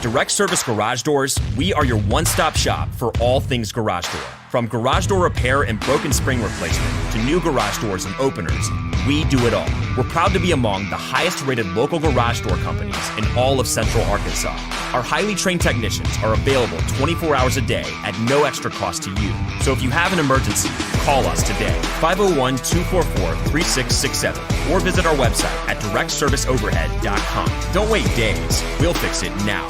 Direct Service Garage Doors, we are your one-stop shop for all things garage door. From garage door repair and broken spring replacement to new garage doors and openers, we do it all. We're proud to be among the highest-rated local garage door companies in all of Central Arkansas. Our highly trained technicians are available 24 hours a day at no extra cost to you. So if you have an emergency, call us today, 501-244-3667, or visit our website at directserviceoverhead.com. Don't wait days. We'll fix it now.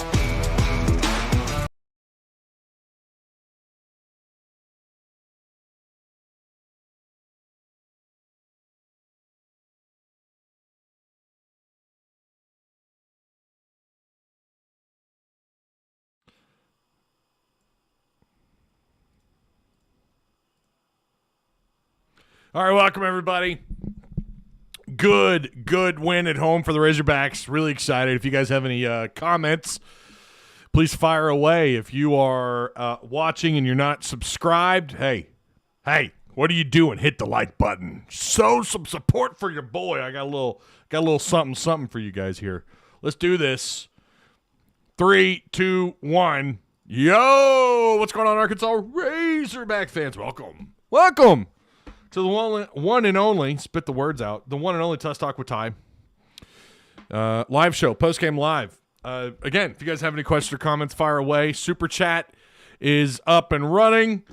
All right, welcome everybody. Good win at home for the Razorbacks. Really excited. If you guys have any comments, please fire away. If you are watching and you're not subscribed, hey, what are you doing? Hit the like button. Show some support for your boy. I got a little something for you guys here. Let's do this. 3, 2, 1. Yo, what's going on, Arkansas Razorback fans? Welcome to the one and only, spit the words out, the one and only Tuss Talk with Ty. Live show, post-game live. Again, if you guys have any questions or comments, fire away. Super Chat is up and running.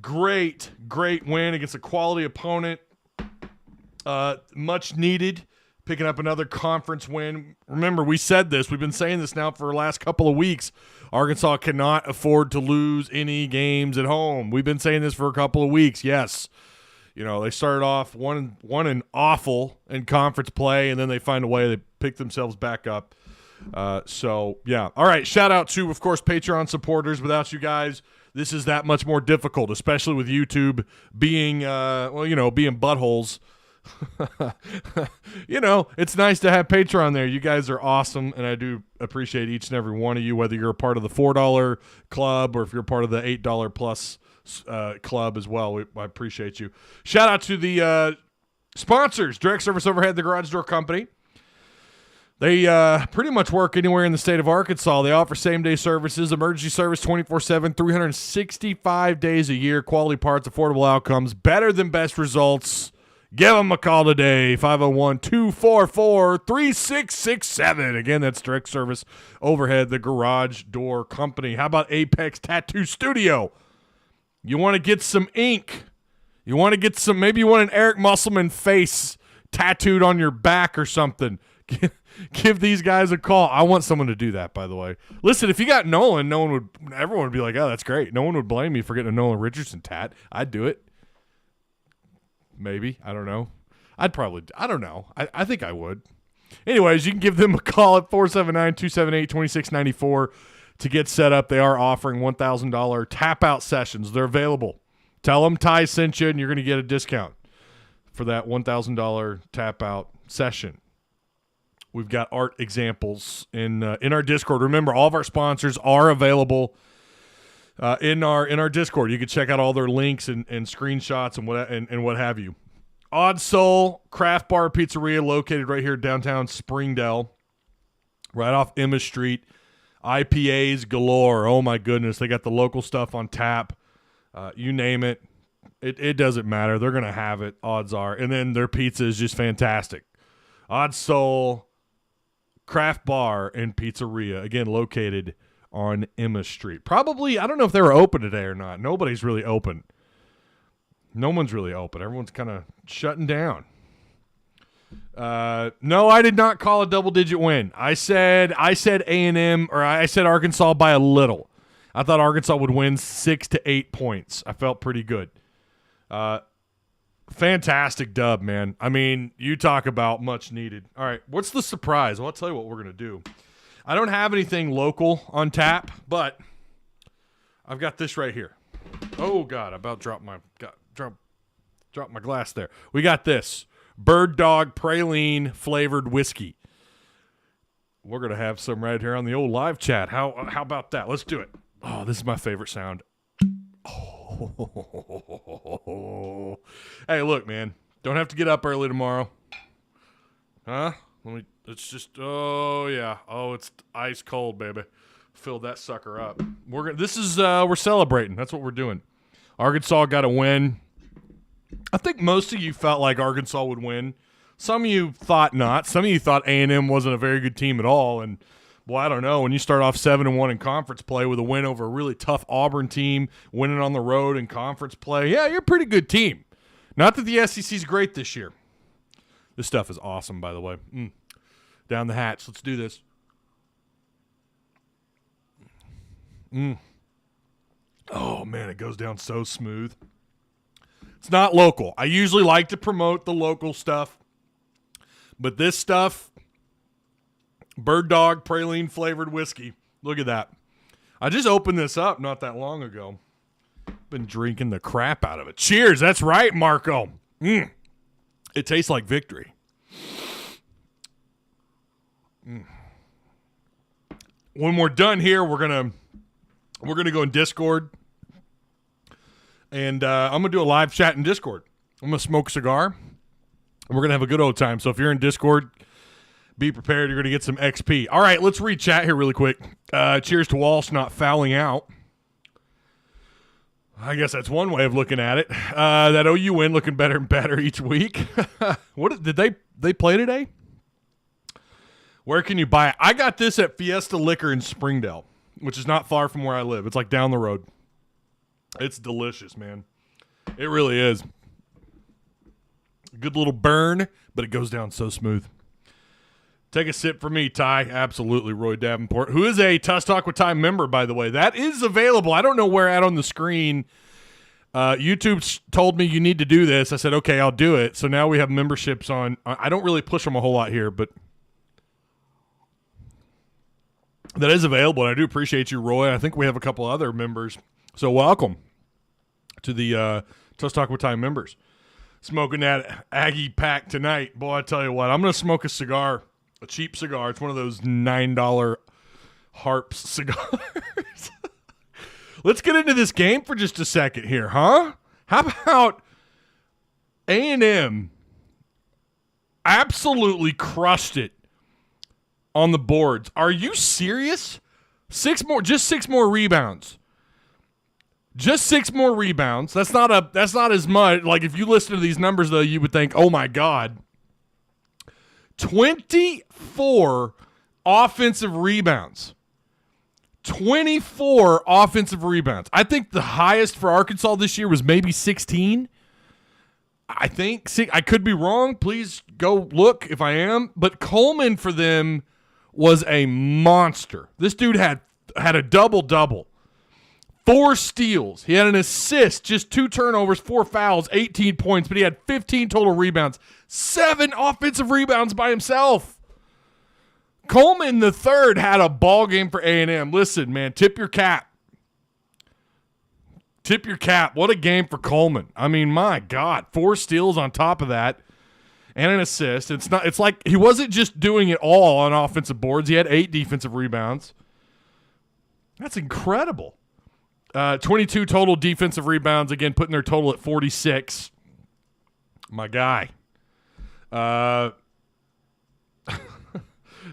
Great win against a quality opponent. Much needed. Picking up another conference win. Remember, we said this. We've been saying this now for the last couple of weeks. Arkansas cannot afford to lose any games at home. We've been saying this for a couple of weeks. Yes. You know, they started off one and awful in conference play, and then they find a way. They pick themselves back up. So, yeah. All right, shout out to, of course, Patreon supporters. Without you guys, this is that much more difficult, especially with YouTube being, being buttholes. It's nice to have Patreon there. You guys are awesome, and I do appreciate each and every one of you, whether you're a part of the $4 club or if you're part of the $8 plus club as well. I appreciate you. Shout out to the sponsors, Direct Service Overhead, the Garage Door Company. They pretty much work anywhere in the state of Arkansas. They offer same-day services, emergency service 24/7, 365 days a year, quality parts, affordable outcomes, better than best results. Give them a call today, 501-244-3667. Again, that's Direct Service Overhead, the Garage Door Company. How about Apex Tattoo Studio? You want to get some ink. Maybe you want an Eric Musselman face tattooed on your back or something. Give these guys a call. I want someone to do that, by the way. Listen, if you got Nolan, everyone would be like, oh, that's great. No one would blame me for getting a Nolan Richardson tat. I'd do it. Maybe. I don't know. I don't know. I think I would. Anyways, you can give them a call at 479-278-2694 to get set up. They are offering $1,000 tap-out sessions. They're available. Tell them Ty sent you, and you're going to get a discount for that $1,000 tap-out session. We've got art examples in our Discord. Remember, all of our sponsors are available in our Discord. You can check out all their links and screenshots and what have you. Odd Soul Craft Bar Pizzeria, located right here downtown Springdale, right off Emma Street. IPAs galore. Oh my goodness, they got the local stuff on tap. You name it, it doesn't matter. They're gonna have it. Odds are, and then their pizza is just fantastic. Odd Soul Craft Bar and Pizzeria, again located on Emma Street. Probably, I don't know if they were open today or not. Nobody's really open. No one's really open. Everyone's kind of shutting down. No, I did not call a double-digit win. I said A&M, or I said Arkansas by a little. I thought Arkansas would win 6 to 8 points. I felt pretty good. Fantastic dub, man. I mean, you talk about much needed. All right, what's the surprise? Well, I'll tell you what we're going to do. I don't have anything local on tap, but I've got this right here. Oh, God, I about dropped my glass there. We got this. Bird Dog Praline flavored whiskey. We're going to have some right here on the old live chat. How about that? Let's do it. Oh, this is my favorite sound. Oh. Hey, look, man. Don't have to get up early tomorrow. Huh? It's just, oh, yeah. Oh, it's ice cold, baby. Filled that sucker up. We're celebrating. That's what we're doing. Arkansas got a win. I think most of you felt like Arkansas would win. Some of you thought not. Some of you thought A&M wasn't a very good team at all. And, well, I don't know. When you start off 7-1 in conference play with a win over a really tough Auburn team, winning on the road in conference play, yeah, you're a pretty good team. Not that the SEC's great this year. This stuff is awesome, by the way. Down the hatch. Let's do this. Oh, man, it goes down so smooth. It's not local. I usually like to promote the local stuff, but this stuff, Bird Dog praline flavored whiskey. Look at that. I just opened this up not that long ago. Been drinking the crap out of it. Cheers. That's right, Marco. It tastes like victory. When we're done here, we're gonna go in Discord, and I'm gonna do a live chat in Discord. I'm gonna smoke a cigar, and we're gonna have a good old time. So if you're in Discord, be prepared. You're gonna get some XP. All right, let's read chat here really quick. Cheers to Walsh not fouling out. I guess that's one way of looking at it. That OU win looking better and better each week. What did they play today? Where can you buy it? I got this at Fiesta Liquor in Springdale, which is not far from where I live. It's like down the road. It's delicious, man. It really is. Good little burn, but it goes down so smooth. Take a sip for me, Ty. Absolutely, Roy Davenport, who is a Tuss Talk with Ty member, by the way. That is available. I don't know where at on the screen. YouTube told me you need to do this. I said, okay, I'll do it. So now we have memberships on. I don't really push them a whole lot here, but that is available, and I do appreciate you, Roy. I think we have a couple other members. So welcome to the Tuss Talk with Ty members. Smoking that Aggie pack tonight. Boy, I tell you what, I'm going to smoke a cigar. A cheap cigar. It's one of those $9 Harps cigars. Let's get into this game for just a second here, huh? How about A&M absolutely crushed it on the boards? Are you serious? Just six more rebounds. Just 6 more rebounds. That's not as much. Like, if you listen to these numbers, though, you would think, oh my God. 24 offensive rebounds. 24 offensive rebounds. I think the highest for Arkansas this year was maybe 16. I think. I could be wrong. Please go look if I am. But Coleman for them was a monster. This dude had a double-double. 4 steals. He had an assist, just 2 turnovers, 4 fouls, 18 points, but he had 15 total rebounds, 7 offensive rebounds by himself. Coleman the third had a ball game for A&M. Listen, man, tip your cap. Tip your cap. What a game for Coleman. I mean, my God, 4 steals on top of that and an assist. It's like he wasn't just doing it all on offensive boards. He had 8 defensive rebounds. That's incredible. 22 total defensive rebounds, again, putting their total at 46. My guy.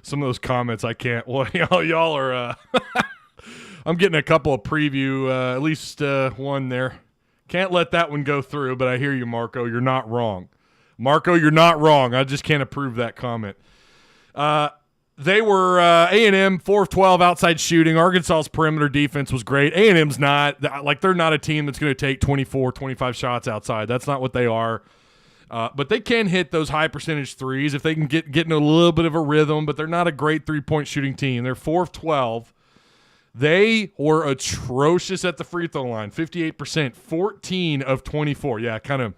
Some of those comments I can't. Well, y'all are. I'm getting a couple of preview, at least one there. Can't let that one go through, but I hear you, Marco. You're not wrong. Marco, you're not wrong. I just can't approve that comment. They were A&M 4 of 12 outside shooting. Arkansas's perimeter defense was great. A&M's not. They're not a team that's going to take 24, 25 shots outside. That's not what they are. But they can hit those high percentage threes if they can get in a little bit of a rhythm, but they're not a great three-point shooting team. They're 4 of 12. They were atrocious at the free throw line, 58%, 14 of 24. Yeah, kind of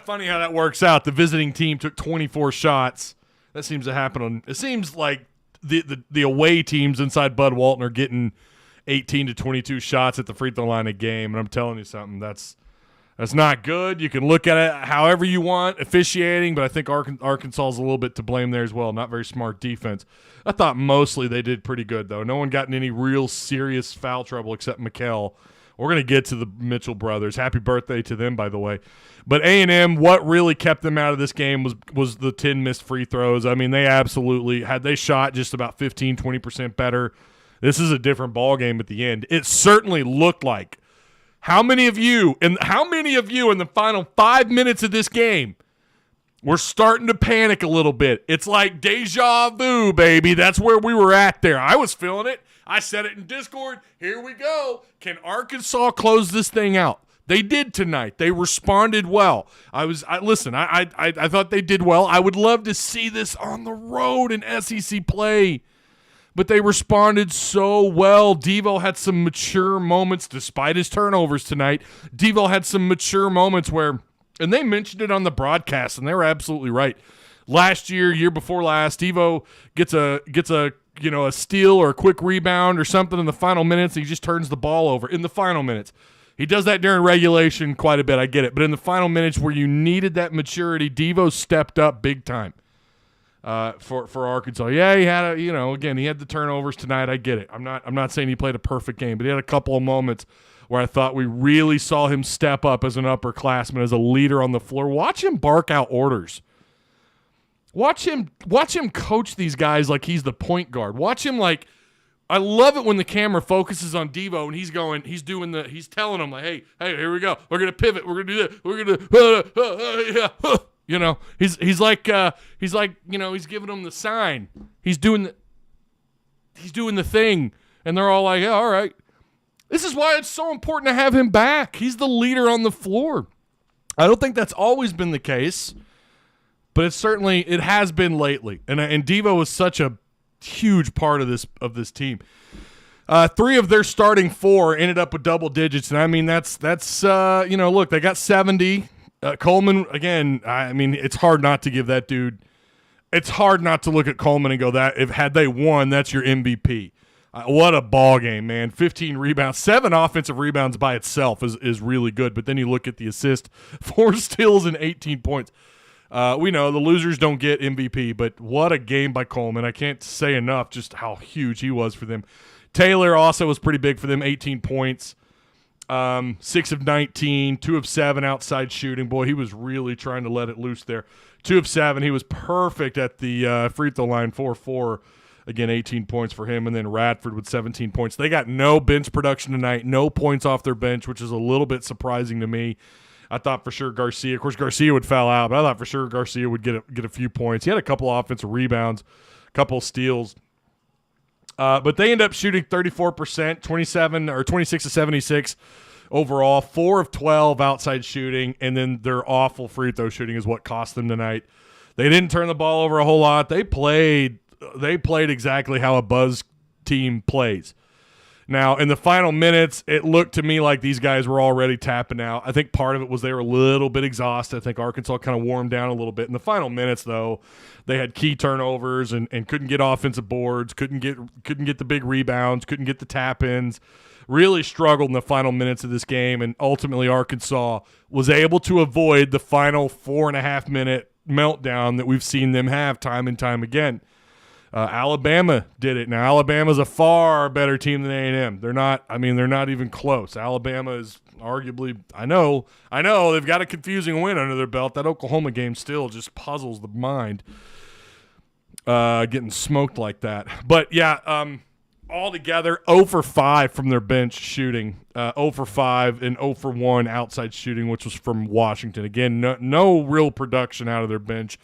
funny how that works out. The visiting team took 24 shots. That seems to happen it seems like the away teams inside Bud Walton are getting 18 to 22 shots at the free throw line a game, and I'm telling you something, that's not good. You can look at it however you want, officiating, but I think Arkansas is a little bit to blame there as well. Not very smart defense. I thought mostly they did pretty good, though. No one got in any real serious foul trouble except Mikal We're going to get to the Mitchell brothers. Happy birthday to them, by the way. But A&M, what really kept them out of this game was the 10 missed free throws. I mean, they absolutely – had they shot just about 15, 20% better, this is a different ball game at the end. It certainly looked like. How many of you in the final 5 minutes of this game were starting to panic a little bit? It's like deja vu, baby. That's where we were at there. I was feeling it. I said it in Discord. Here we go. Can Arkansas close this thing out? They did tonight. They responded well. I thought they did well. I would love to see this on the road in SEC play. But they responded so well. Devo had some mature moments despite his turnovers tonight. Devo had some mature moments where, and they mentioned it on the broadcast, and they were absolutely right. Last year before last, Devo gets a steal or a quick rebound or something in the final minutes, and he just turns the ball over in the final minutes. He does that during regulation quite a bit, I get it. But in the final minutes where you needed that maturity, Devo stepped up big time for Arkansas. Yeah, he had he had the turnovers tonight. I get it. I'm not saying he played a perfect game, but he had a couple of moments where I thought we really saw him step up as an upperclassman, as a leader on the floor. Watch him bark out orders. Watch him coach these guys like he's the point guard. Watch him like, I love it when the camera focuses on Devo and he's telling them like, hey, here we go. We're gonna pivot. We're gonna do this. We're gonna he's giving them the sign. He's doing the thing, and they're all like, yeah, all right. This is why it's so important to have him back. He's the leader on the floor. I don't think that's always been the case, but it has been lately. And Devo was such a huge part of this team. 3 of their starting 4 ended up with double digits, and I mean that's look, they got 70. Coleman, again, I mean, it's hard not to give that dude. It's hard not to look at Coleman and go, had they won, that's your MVP. What a ball game, man. 15 rebounds, 7 offensive rebounds by itself is really good. But then you look at the assist, 4 steals and 18 points. We know the losers don't get MVP, but what a game by Coleman. I can't say enough just how huge he was for them. Taylor also was pretty big for them, 18 points, 6 of 19, 2 of 7 outside shooting. Boy, he was really trying to let it loose there. 2 of 7. He was perfect at the free throw line, 4-4. Again, 18 points for him, and then Radford with 17 points. They got no bench production tonight, no points off their bench, which is a little bit surprising to me. I thought for sure Garcia, of course, Garcia would foul out, but I thought for sure Garcia would get a few points. He had a couple of offensive rebounds, a couple of steals. But they end up shooting 34%, 26 to 76 overall, 4 of 12 outside shooting, and then their awful free throw shooting is what cost them tonight. They didn't turn the ball over a whole lot. They played exactly how a Buzz team plays. Now, in the final minutes, it looked to me like these guys were already tapping out. I think part of it was they were a little bit exhausted. I think Arkansas kind of wore them down a little bit. In the final minutes, though, they had key turnovers and couldn't get offensive boards, couldn't get the big rebounds, couldn't get the tap-ins. Really struggled in the final minutes of this game, and ultimately Arkansas was able to avoid the final 4.5-minute meltdown that we've seen them have time and time again. Alabama did it. Now, Alabama's a far better team than A&M. They're not even close. Alabama is arguably, I know, they've got a confusing win under their belt. That Oklahoma game still just puzzles the mind, getting smoked like that. But, yeah, altogether, 0 for 5 from their bench shooting, 0 for 5 and 0 for 1 outside shooting, which was from Washington. Again, no real production out of their bench.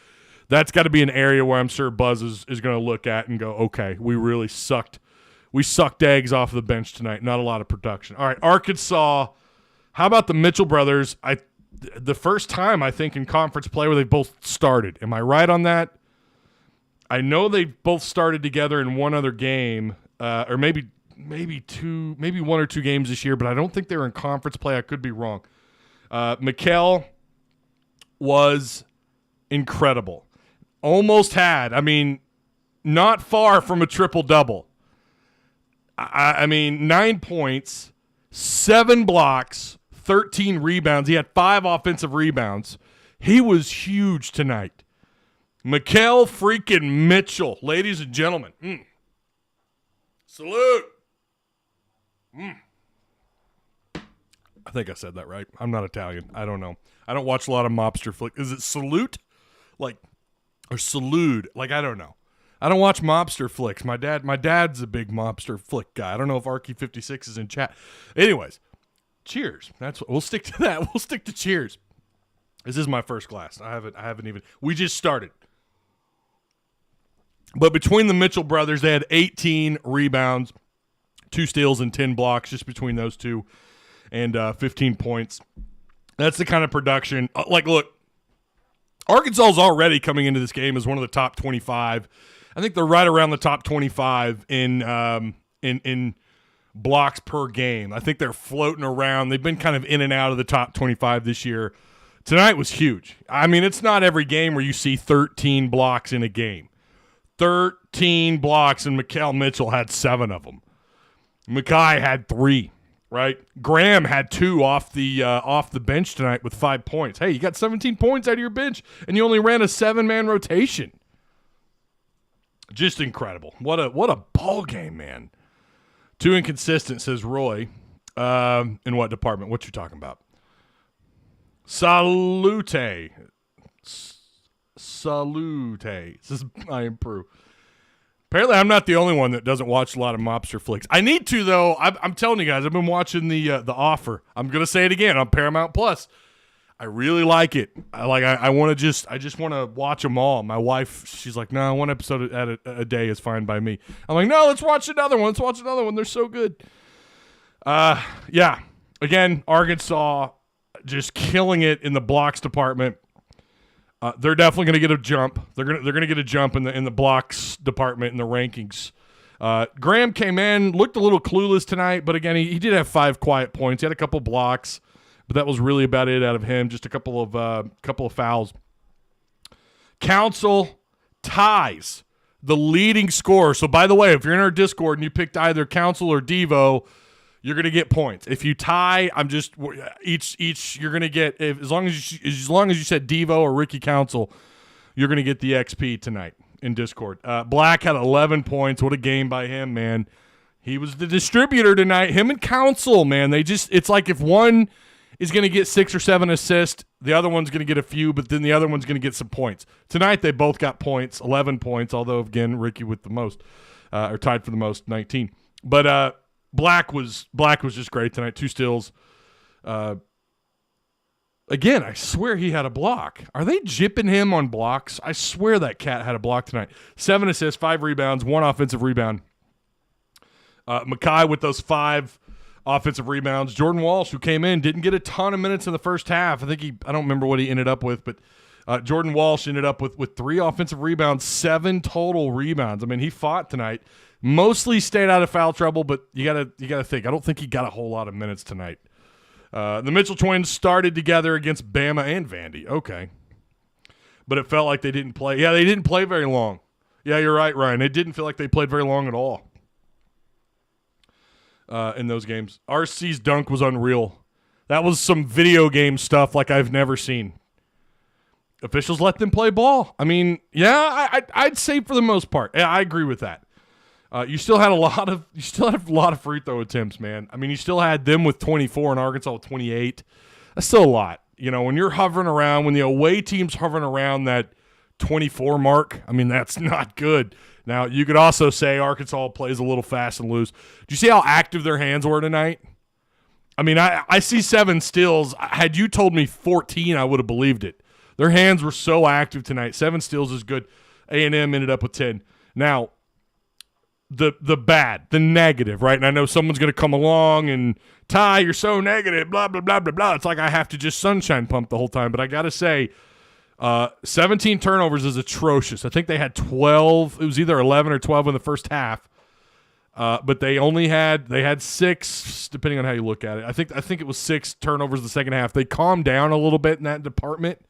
That's got to be an area where I'm sure Buzz is going to look at and go, okay, we really sucked. We sucked eggs off the bench tonight. Not a lot of production. All right, Arkansas. How about the Mitchell brothers? The first time, I think, in conference play where they both started. Am I right on that? I know they both started together in one other game, or maybe 1 or 2 games this year, but I don't think they were in conference play. I could be wrong. Mikal was incredible. Almost had, not far from a triple-double. 9 points, 7 blocks, 13 rebounds. He had 5 offensive rebounds. He was huge tonight. Mikal freaking Mitchell, ladies and gentlemen. Salute. I think I said that right. I'm not Italian. I don't know. I don't watch a lot of mobster flicks. Is it Salute? Or Salute? I don't know. I don't watch mobster flicks. My dad's a big mobster flick guy. I don't know if Arky56 is in chat. Anyways, Cheers. We'll stick to that. We'll stick to Cheers. This is my first glass. I haven't even. We just started. But between the Mitchell brothers, they had 18 rebounds, 2 steals, and 10 blocks just between those two, and 15 points. That's the kind of production. Look, Arkansas is already coming into this game as one of the top 25. I think they're right around the top 25 in blocks per game. I think they're floating around. They've been kind of in and out of the top 25 this year. Tonight was huge. I mean, it's not every game where you see 13 blocks in a game. 13 blocks, and Mikal Mitchell had 7 of them. Mackay had 3, right? Graham had 2 off the bench tonight with 5 points. Hey, you got 17 points out of your bench, and you only ran a 7-man rotation. Just incredible. What a ball game, man. Too inconsistent, says Roy. In what department? What you talking about? Salute. Says I improve. Apparently, I'm not the only one that doesn't watch a lot of mobster flicks. I need to, though. I'm telling you guys, I've been watching the Offer. I'm gonna say it again on Paramount Plus. I really like it. I just want to watch them all. My wife, she's like, no, 1 episode at a day is fine by me. I'm like, no, let's watch another one. They're so good. Yeah. Again, Arkansas just killing it in the blocks department. They're definitely going to get a jump. They're going to get a jump in the blocks department in the rankings. Graham came in, looked a little clueless tonight, but again, he did have 5 quiet points. He had a couple blocks, but that was really about it out of him. Just a couple of fouls. Council ties the leading scorer. So, by the way, if you're in our Discord and you picked either Council or Devo, you're going to get points. If you tie, I'm just each you're going to get as long as you said Devo or Ricky Council, you're going to get the XP tonight in Discord. Black had 11 points. What a game by him, man. He was the distributor tonight. Him and Council, man. It's like if one is going to get 6 or 7 assists, the other one's going to get a few, but then the other one's going to get some points. Tonight they both got points, 11 points, although again Ricky with the most or tied for the most, 19. But Black was just great tonight. 2 steals. Again, I swear he had a block. Are they jipping him on blocks? I swear that cat had a block tonight. 7 assists, 5 rebounds, 1 offensive rebound. Mackay with those 5 offensive rebounds. Jordan Walsh, who came in, didn't get a ton of minutes in the first half. I don't remember what he ended up with, but Jordan Walsh ended up with 3 offensive rebounds, 7 total rebounds. I mean, he fought tonight. Mostly stayed out of foul trouble, but you gotta think. I don't think he got a whole lot of minutes tonight. The Mitchell twins started together against Bama and Vandy. Okay. But it felt like they didn't play. Yeah, they didn't play very long. Yeah, you're right, Ryan. It didn't feel like they played very long at all in those games. RC's dunk was unreal. That was some video game stuff like I've never seen. Officials let them play ball. I mean, yeah, I'd say for the most part. Yeah, I agree with that. You still had a lot of free throw attempts, man. I mean, you still had them with 24 and Arkansas with 28. That's still a lot. You know, when you're hovering around, when the away team's hovering around that 24 mark, I mean, that's not good. Now, you could also say Arkansas plays a little fast and loose. Do you see how active their hands were tonight? I mean, I see 7 steals. Had you told me 14, I would have believed it. Their hands were so active tonight. 7 steals is good. A&M ended up with 10. Now, the negative, right? And I know someone's going to come along and, Ty, you're so negative, blah, blah, blah, blah, blah. It's like I have to just sunshine pump the whole time. But I got to say, 17 turnovers is atrocious. I think they had 12. It was either 11 or 12 in the first half. But they had 6, depending on how you look at it. I think it was 6 turnovers in the second half. They calmed down a little bit in that department.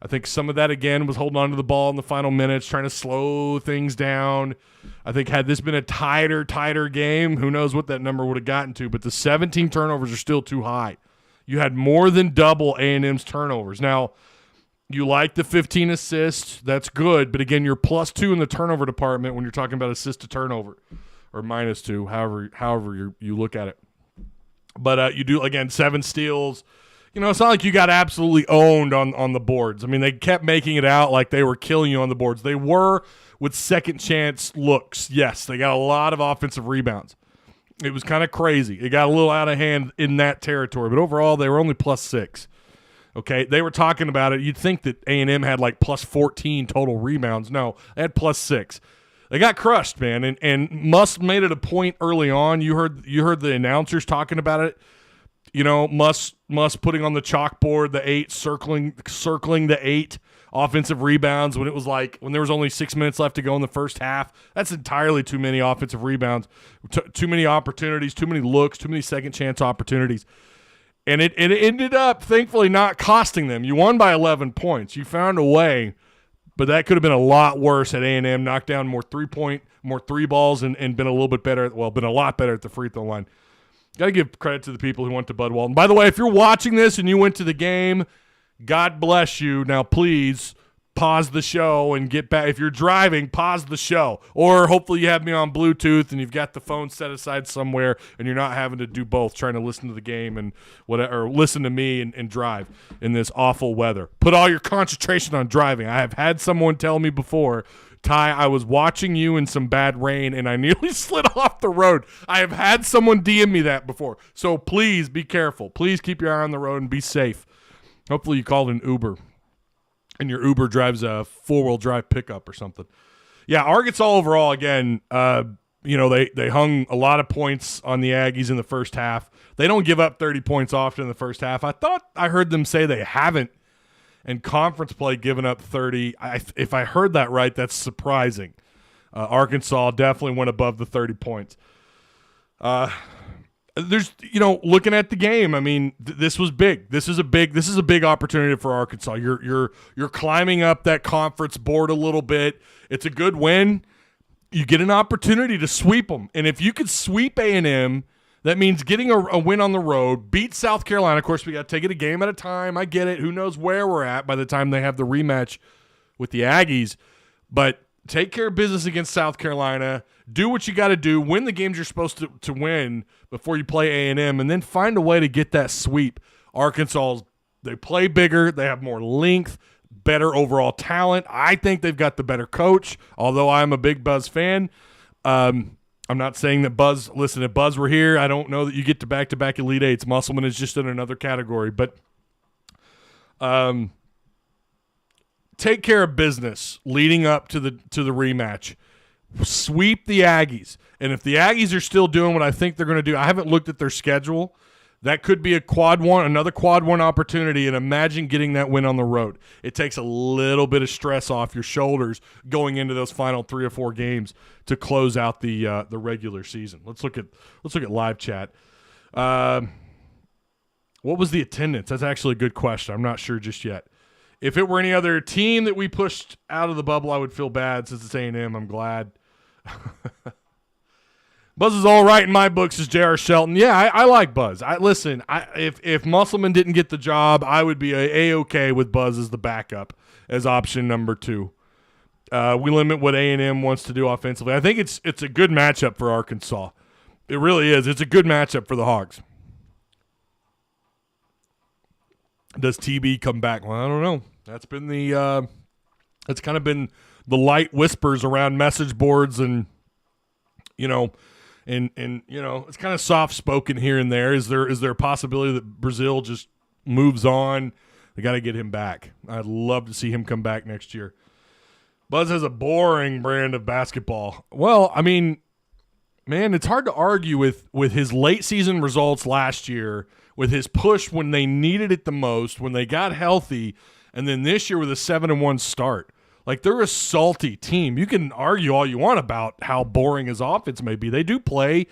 I think some of that, again, was holding on to the ball in the final minutes, trying to slow things down. I think had this been a tighter game, who knows what that number would have gotten to. But the 17 turnovers are still too high. You had more than double A&M's turnovers. Now, you like the 15 assists. That's good. But, again, you're +2 in the turnover department when you're talking about assist to turnover or -2, however you look at it. But you do, again, 7 steals. It's not like you got absolutely owned on the boards. I mean, they kept making it out like they were killing you on the boards. They were with second chance looks. Yes, they got a lot of offensive rebounds. It was kind of crazy. It got a little out of hand in that territory. But overall, they were only +6. Okay, they were talking about it. You'd think that A&M had like +14 total rebounds. No, they had +6. They got crushed, man, and Muss made it a point early on. You heard the announcers talking about it. Muss putting on the chalkboard the 8, circling the 8 offensive rebounds when there was only 6 minutes left to go in the first half. That's entirely too many offensive rebounds, too many opportunities, too many looks, too many second chance opportunities. And it ended up, thankfully, not costing them. You won by 11 points. You found a way. But that could have been a lot worse at A&M, knocked down more 3 balls, and been a little bit better. Been a lot better at the free throw line. Got to give credit to the people who went to Bud Walton. By the way, if you're watching this and you went to the game, God bless you. Now, please pause the show and get back. If you're driving, pause the show. Or hopefully you have me on Bluetooth and you've got the phone set aside somewhere and you're not having to do both, trying to listen to the game and whatever, or listen to me and drive in this awful weather. Put all your concentration on driving. I have had someone tell me before, Ty, I was watching you in some bad rain and I nearly slid off the road. I have had someone DM me that before. So please be careful. Please keep your eye on the road and be safe. Hopefully you called an Uber and your Uber drives a 4-wheel drive pickup or something. Yeah, Arkansas overall, again, they hung a lot of points on the Aggies in the first half. They don't give up 30 points often in the first half. I thought I heard them say they haven't in conference play given up 30. If I heard that right, that's surprising. Arkansas definitely went above the 30 points. There's, looking at the game, I mean, this was big. This is a big opportunity for Arkansas. You're climbing up that conference board a little bit. It's a good win. You get an opportunity to sweep them, and if you could sweep A&M, that means getting a win on the road, beat South Carolina. Of course, we got to take it a game at a time. I get it. Who knows where we're at by the time they have the rematch with the Aggies, but take care of business against South Carolina. Do what you got to do. Win the games you're supposed to win before you play A&M, and then find a way to get that sweep. Arkansas, they play bigger. They have more length, better overall talent. I think they've got the better coach, although I'm a big Buzz fan. I'm not saying that Buzz – listen, if Buzz were here, I don't know that you get to back-to-back Elite Eights. Musselman is just in another category. But take care of business leading up to the rematch. Sweep the Aggies. And if the Aggies are still doing what I think they're going to do, I haven't looked at their schedule. That could be another quad one opportunity, and imagine getting that win on the road. It takes a little bit of stress off your shoulders going into those final 3 or 4 games to close out the regular season. Let's look at live chat. What was the attendance? That's actually a good question. I'm not sure just yet. If it were any other team that we pushed out of the bubble, I would feel bad. Since it's A&M, I'm glad. Buzz is all right in my books, says J.R. Shelton. Yeah, I like Buzz. If Musselman didn't get the job, I would be A-okay with Buzz as the backup, as option number 2. We limit what A&M wants to do offensively. I think it's a good matchup for Arkansas. It really is. It's a good matchup for the Hogs. Does TB come back? Well, I don't know. That's been it's kind of been the light whispers around message boards, and it's kind of soft spoken here and there. Is there a possibility that Brazil just moves on? They got to get him back. I'd love to see him come back next year. Buzz has a boring brand of basketball. Well, I mean, man, it's hard to argue with his late season results last year, with his push when they needed it the most, when they got healthy, and then this year with a 7-1 start. Like, they're a salty team. You can argue all you want about how boring his offense may be. They do play,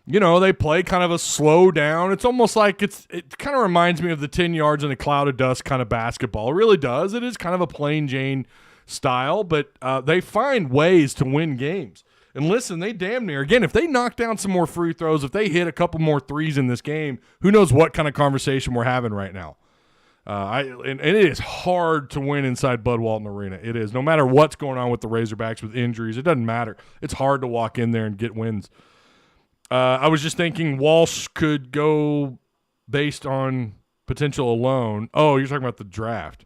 they play kind of a slow down. It's almost like it kind of reminds me of the 10 yards in a cloud of dust kind of basketball. It really does. It is kind of a plain Jane style, but they find ways to win games. And listen, they damn near, again, if they knock down some more free throws, if they hit a couple more threes in this game, who knows what kind of conversation we're having right now. And it is hard to win inside Bud Walton Arena. It is. No matter what's going on with the Razorbacks with injuries, it doesn't matter. It's hard to walk in there and get wins. I was just thinking Walsh could go based on potential alone. Oh, you're talking about the draft.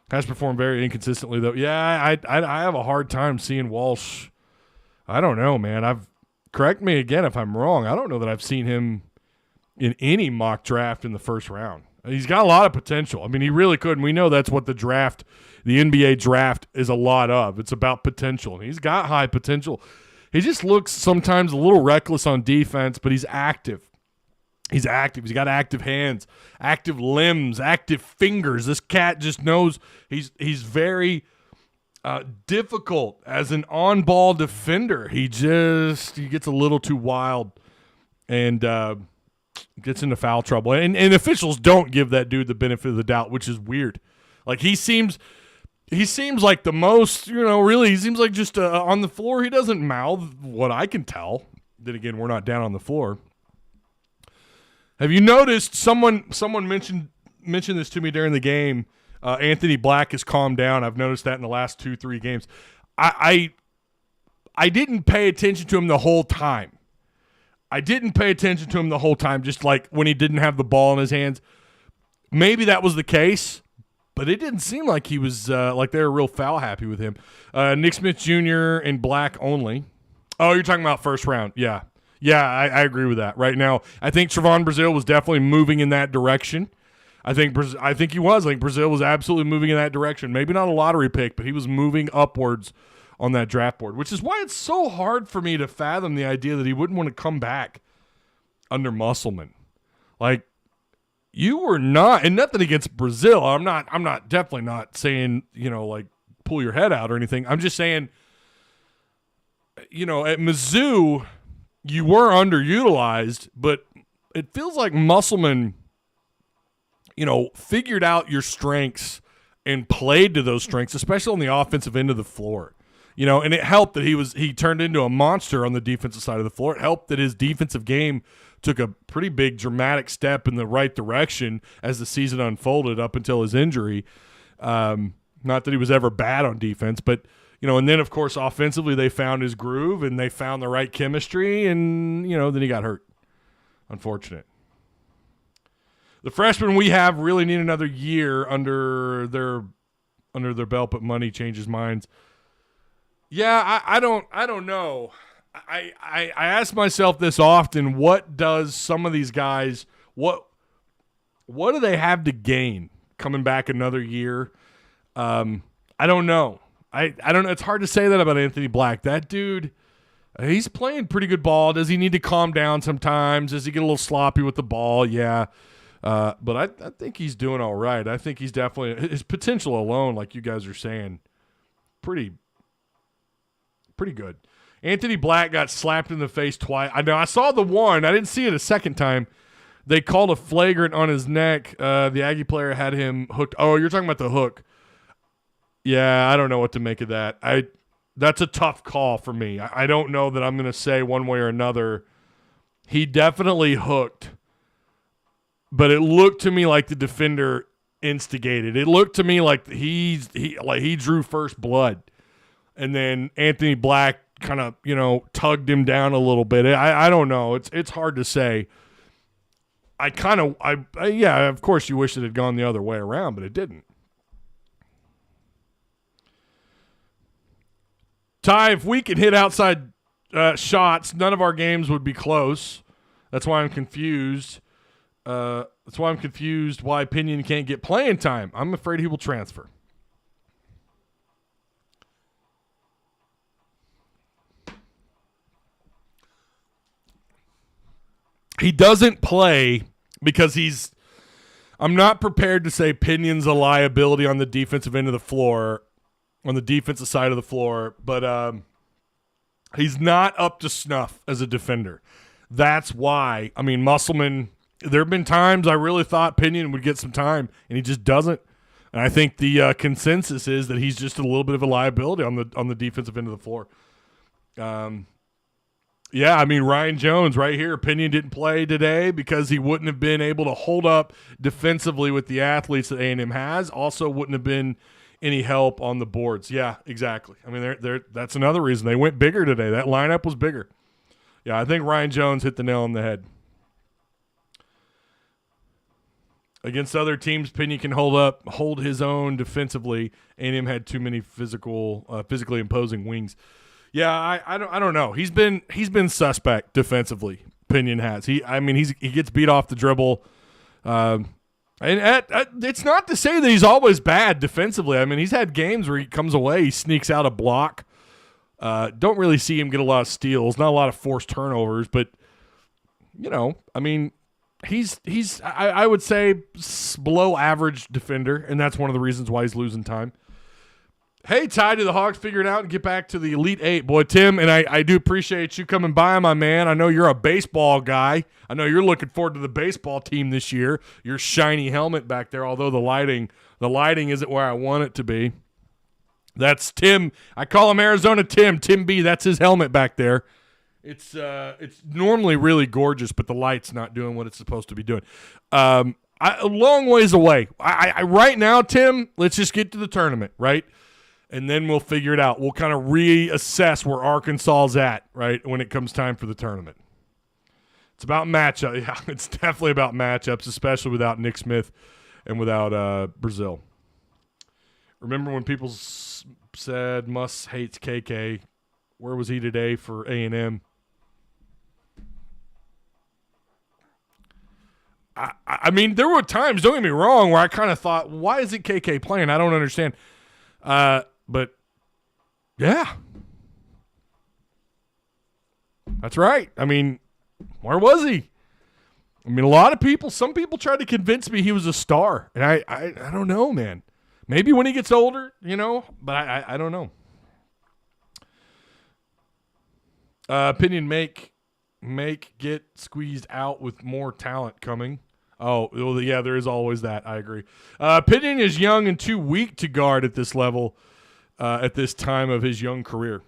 Has performed very inconsistently, though. Yeah, I have a hard time seeing Walsh. I don't know, man. Correct me again if I'm wrong. I don't know that I've seen him in any mock draft in the first round. He's got a lot of potential. I mean, he really could. And we know that's what the NBA draft is a lot of. It's about potential. And he's got high potential. He just looks sometimes a little reckless on defense, but he's active. He's active. He's got active hands, active limbs, active fingers. This cat just knows he's very difficult as an on-ball defender. He gets a little too wild and gets into foul trouble. And officials don't give that dude the benefit of the doubt, which is weird. Like he seems like the most, really, he seems like just on the floor. He doesn't mouth what I can tell. Then again, we're not down on the floor. Have you noticed someone mentioned this to me during the game? Anthony Black has calmed down. I've noticed that in the last 2-3 games. I didn't pay attention to him the whole time. Just like when he didn't have the ball in his hands. Maybe that was the case, but it didn't seem like he was like they were real foul happy with him. Nick Smith Jr. and Black only. Oh, you're talking about first round. Yeah. Yeah, I agree with that. Right now, I think Trevon Brazile was definitely moving in that direction. I think he was. I think Brazile was absolutely moving in that direction. Maybe not a lottery pick, but he was moving upwards on that draft board, which is why it's so hard for me to fathom the idea that he wouldn't want to come back under Musselman. Like, you were not, and nothing against Brazile. I'm definitely not saying, like pull your head out or anything. I'm just saying, at Mizzou, you were underutilized, but it feels like Musselman, figured out your strengths and played to those strengths, especially on the offensive end of the floor. And it helped that he turned into a monster on the defensive side of the floor. It helped that his defensive game took a pretty big dramatic step in the right direction as the season unfolded up until his injury. Not that he was ever bad on defense, but and then, of course, offensively, they found his groove and they found the right chemistry, and, then he got hurt. Unfortunate. The freshmen we have really need another year under their belt, but money changes minds. Yeah, I don't know. I ask myself this often, what does some of these guys, what do they have to gain coming back another year? I don't know. I don't know. It's hard to say that about Anthony Black. That dude, he's playing pretty good ball. Does he need to calm down sometimes? Does he get a little sloppy with the ball? Yeah. But I think he's doing all right. I think he's definitely, his potential alone, like you guys are saying, pretty good. Anthony Black got slapped in the face twice. I know I saw the one. I didn't see it a second time. They called a flagrant on his neck. The Aggie player had him hooked. Oh, you're talking about the hook. Yeah, I don't know what to make of that. That's a tough call for me. I don't know that I'm going to say one way or another. He definitely hooked, but it looked to me like the defender instigated. It looked to me like he drew first blood, and then Anthony Black kind of tugged him down a little bit. I don't know. It's hard to say. Yeah, of course you wish it had gone the other way around, but it didn't. Ty, if we could hit outside shots, none of our games would be close. That's why I'm confused. Why Pinion can't get playing time. I'm afraid he will transfer. He doesn't play because I'm not prepared to say Pinion's a liability on the defensive end of the floor, on the defensive side of the floor, but he's not up to snuff as a defender. That's why. I mean, Musselman, there have been times I really thought Pinion would get some time, and he just doesn't. And I think the consensus is that he's just a little bit of a liability on the defensive end of the floor. Yeah, I mean, Ryan Jones right here, Pinion didn't play today because he wouldn't have been able to hold up defensively with the athletes that A&M has. Also wouldn't have been any help on the boards. Yeah, exactly. I mean, that's another reason. They went bigger today. That lineup was bigger. Yeah, I think Ryan Jones hit the nail on the head. Against other teams, Pinion can hold his own defensively. A&M had too many physically imposing wings. Yeah, I don't know. He's been suspect defensively. Pinion has. He gets beat off the dribble. And it's not to say that he's always bad defensively. I mean, he's had games where he comes away, he sneaks out a block. Don't really see him get a lot of steals, not a lot of forced turnovers, but he's I would say below average defender, and that's one of the reasons why he's losing time. Hey, Ty, do the Hawks figure it out and get back to the Elite Eight? Boy, Tim, and I do appreciate you coming by, my man. I know you're a baseball guy. I know you're looking forward to the baseball team this year. Your shiny helmet back there, although the lighting isn't where I want it to be. That's Tim. I call him Arizona Tim. Tim B, that's his helmet back there. It's normally really gorgeous, but the light's not doing what it's supposed to be doing. A long ways away. I right now, Tim, let's just get to the tournament, right? And then we'll figure it out. We'll kind of reassess where Arkansas's at, right, when it comes time for the tournament. It's about matchup. Yeah, it's definitely about matchups, especially without Nick Smith and without Brazil. Remember when people said Muss hates KK? Where was he today for A&M? I mean, there were times, don't get me wrong, where I kind of thought, why isn't KK playing? I don't understand. But, yeah. That's right. I mean, where was he? I mean, some people tried to convince me he was a star. And I don't know, man. Maybe when he gets older, but I don't know. Opinion make get squeezed out with more talent coming. Oh, well, yeah, there is always that. I agree. Pinion is young and too weak to guard at this level at this time of his young career.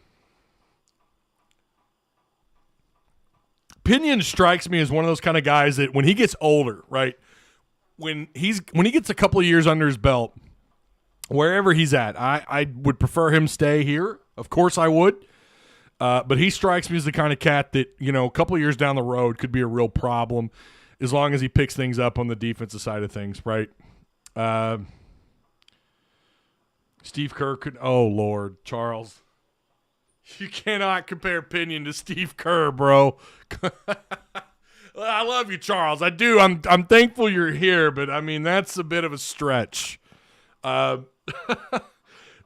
Pinion strikes me as one of those kind of guys that when he gets older, right, when he gets a couple of years under his belt, wherever he's at, I would prefer him stay here. Of course I would. But he strikes me as the kind of cat that, a couple of years down the road could be a real problem as long as he picks things up on the defensive side of things, right? Steve Kerr could – oh, Lord, Charles. You cannot compare Pinion to Steve Kerr, bro. I love you, Charles. I do. I'm thankful you're here, but, I mean, that's a bit of a stretch.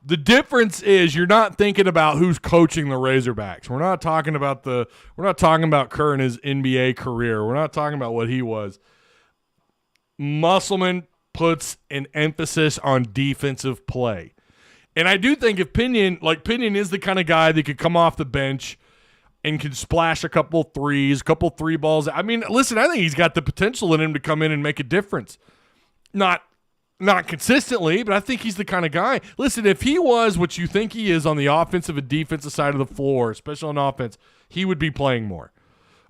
The difference is you're not thinking about who's coaching the Razorbacks. We're not talking about Kerr and his NBA career. We're not talking about what he was. Musselman puts an emphasis on defensive play. And I do think if Pinion is the kind of guy that could come off the bench and could splash a couple threes, a couple three balls. I mean, listen, I think he's got the potential in him to come in and make a difference. Not consistently, but I think he's the kind of guy. Listen, if he was what you think he is on the offensive and defensive side of the floor, especially on offense, he would be playing more.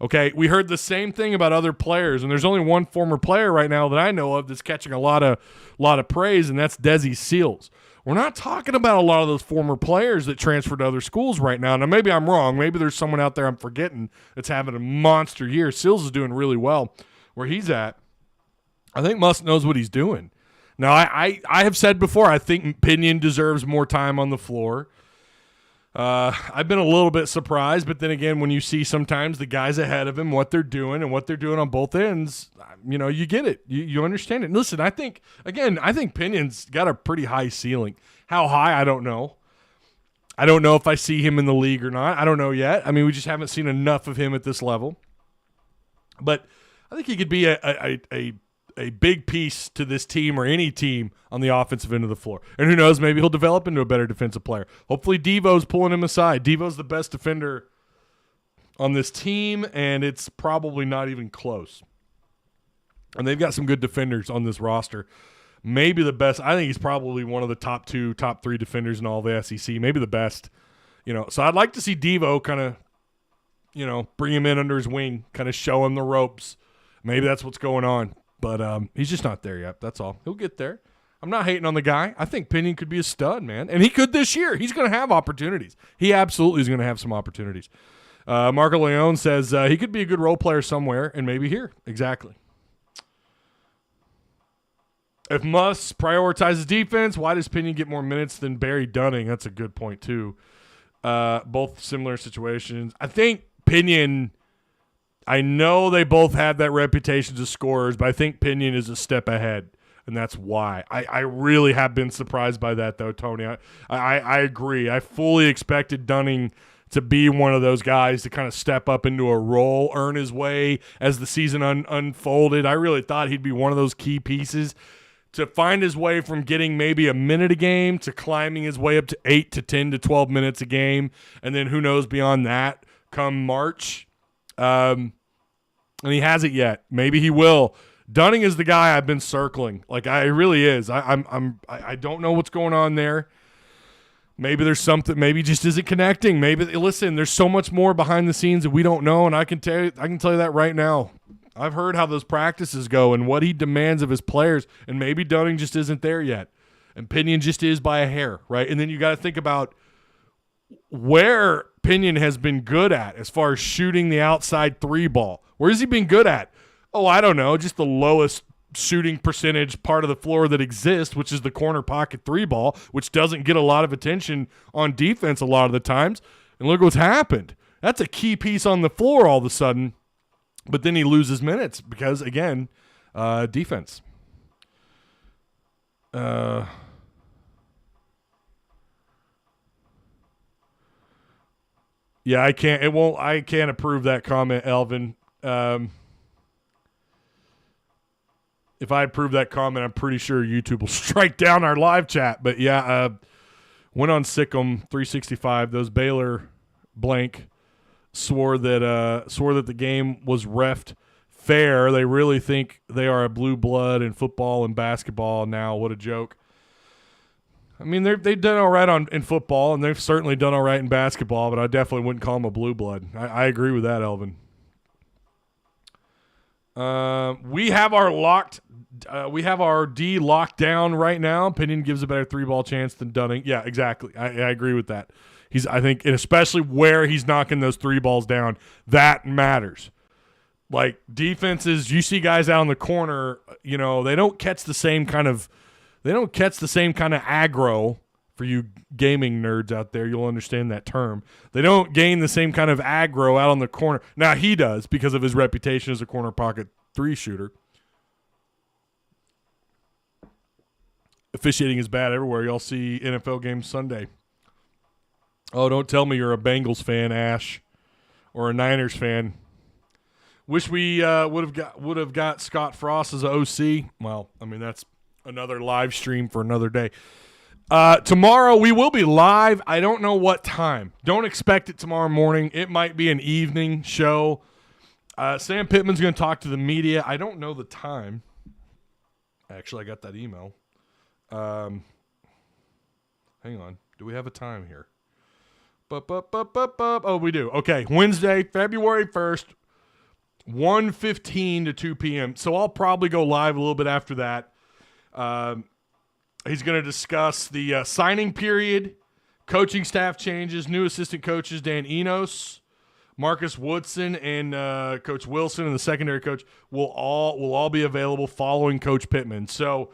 Okay, we heard the same thing about other players, and there's only one former player right now that I know of that's catching a lot of praise, and that's Desi Seals. We're not talking about a lot of those former players that transferred to other schools right now. Now, maybe I'm wrong. Maybe there's someone out there I'm forgetting that's having a monster year. Seals is doing really well where he's at. I think Musk knows what he's doing. Now, I have said before, I think Pinion deserves more time on the floor. I've been a little bit surprised, but then again, when you see sometimes the guys ahead of him, what they're doing and what they're doing on both ends, you get it. You understand it. And listen, I think Pinion's got a pretty high ceiling. How high, I don't know. I don't know if I see him in the league or not. I don't know yet. I mean, we just haven't seen enough of him at this level. But I think he could be a big piece to this team or any team on the offensive end of the floor. And who knows, maybe he'll develop into a better defensive player. Hopefully Devo's pulling him aside. Devo's the best defender on this team, and it's probably not even close. And they've got some good defenders on this roster. Maybe the best. I think he's probably one of the top 2, top 3 defenders in all the SEC. Maybe the best. So I'd like to see Devo kind of, bring him in under his wing, kind of show him the ropes. Maybe that's what's going on. But he's just not there yet. That's all. He'll get there. I'm not hating on the guy. I think Pinion could be a stud, man. And he could this year. He's going to have opportunities. He absolutely is going to have some opportunities. Marco Leone says he could be a good role player somewhere, and maybe here. Exactly. If Muss prioritizes defense, why does Pinion get more minutes than Barry Dunning? That's a good point, too. Both similar situations. I think Pinion, I know they both have that reputation as scorers, but I think Pinion is a step ahead, and that's why. I really have been surprised by that, though, Tony. I agree. I fully expected Dunning to be one of those guys to kind of step up into a role, earn his way as the season unfolded. I really thought he'd be one of those key pieces to find his way from getting maybe a minute a game to climbing his way up to 8 to 10 to 12 minutes a game, and then who knows beyond that come March. And he hasn't yet. Maybe he will. Dunning is the guy I've been circling. Like, I really is. I don't know what's going on there. Maybe there's something. Maybe he just isn't connecting. Maybe listen. There's so much more behind the scenes that we don't know, and I can tell you that right now. I've heard how those practices go and what he demands of his players, and maybe Dunning just isn't there yet, and Pinion just is by a hair, right? And then you got to think about where Pinion has been good at as far as shooting the outside three ball. Where has he been good at? Oh, I don't know, just the lowest shooting percentage part of the floor that exists, which is the corner pocket three ball, which doesn't get a lot of attention on defense a lot of the times. And look what's happened. That's a key piece on the floor all of a sudden. But then he loses minutes because, again, defense. Yeah, I can't approve that comment, Elvin. If I approve that comment, I'm pretty sure YouTube will strike down our live chat. But yeah, went on Sick'em 365. Those Baylor blank swore that the game was reffed fair. They really think they are a blue blood in football and basketball now. What a joke. I mean, they've done all right in football, and they've certainly done all right in basketball, but I definitely wouldn't call them a blue blood. I agree with that, Elvin. We have our D locked down right now. Pinion gives a better three ball chance than Dunning. Yeah, exactly. I agree with that. I think, and especially where he's knocking those three balls down, that matters. Like defenses, you see guys out in the corner, they don't catch the same kind of aggro. For you gaming nerds out there, you'll understand that term. They don't gain the same kind of aggro out on the corner. Now he does because of his reputation as a corner pocket three shooter. Officiating is bad everywhere. Y'all see NFL games Sunday. Oh, don't tell me you're a Bengals fan, Ash, or a Niners fan. Wish we would have got Scott Frost as an OC. Well, I mean, that's another live stream for another day. Tomorrow we will be live. I don't know what time. Don't expect it tomorrow morning. It might be an evening show. Sam Pittman's going to talk to the media. I don't know the time. Actually, I got that email. Hang on. Do we have a time here? Oh, we do. Okay, Wednesday, February 1st, 1:15 to 2 p.m. So I'll probably go live a little bit after that. He's going to discuss the signing period, coaching staff changes, new assistant coaches, Dan Enos, Marcus Woodson, and Coach Wilson, and the secondary coach will all be available following Coach Pittman. So